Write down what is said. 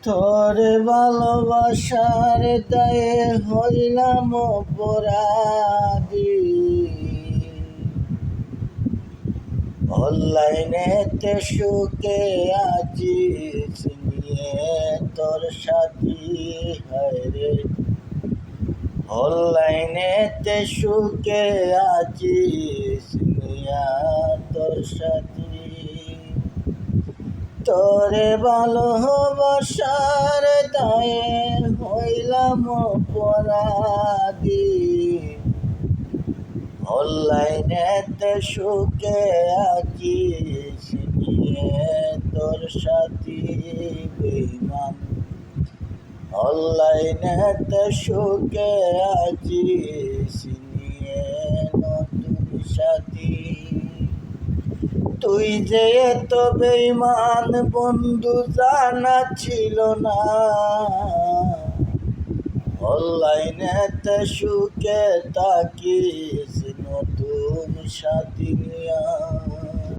তোর ভালোবাসার দায়ে হইলাম অপরাধী, অনলাইনেতে সুখে আছিস নিয়ে তোর সাথী। হায়রে অনলাইনেতে সুখে আছিস নিয়া তোর সাথী। তোরে ভালোবাসার দায়ে হইলাম অপরাধী, অনলাইনেতে সুখে আছিস নিয়ে তোর সাথী। বেঈমান অনলাইনেতে সুখে আছিস নিয়ে নতুন সাথী। তুই যে এত বেঈমান বন্ধু জানা ছিল না, অনলাইনেতে সুখে থাকিস নতুন সাথী